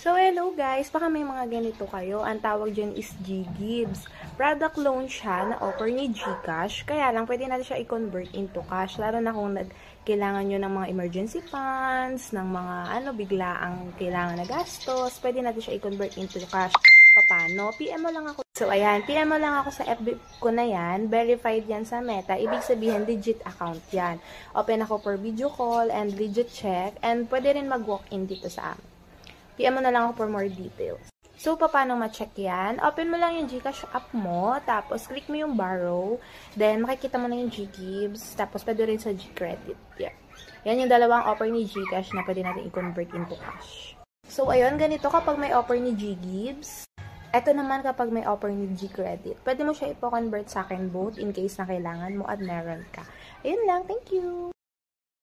So, hello guys! Baka may mga ganito kayo. Ang tawag dyan is GGives. Product loan siya na offer ni GCash. Kaya lang, pwede natin siya i-convert into cash. Lalo na kung kailangan nyo ng mga emergency funds, ng mga biglaang kailangan na gastos. Pwede natin siya i-convert into cash. Paano? PM mo lang ako. So, ayan. PM mo lang ako sa FB ko na yan. Verified yan sa Meta. Ibig sabihin, legit account yan. Open ako for video call and legit check. And pwede rin mag-walk-in dito sa amin. PM mo na lang ako for more details. So, paano ma-check yan? Open mo lang yung GCash app mo, tapos click mo yung borrow, then makikita mo na yung GGives, tapos pwede rin sa GCredit. Yeah. Yan yung dalawang offer ni GCash na pwede natin i-convert into cash. So, ayun, ganito kapag may offer ni GGives. Ito naman kapag may offer ni GCredit. Pwede mo siya ipo-convert sa akin both in case na kailangan mo at meron ka. Ayun lang, thank you!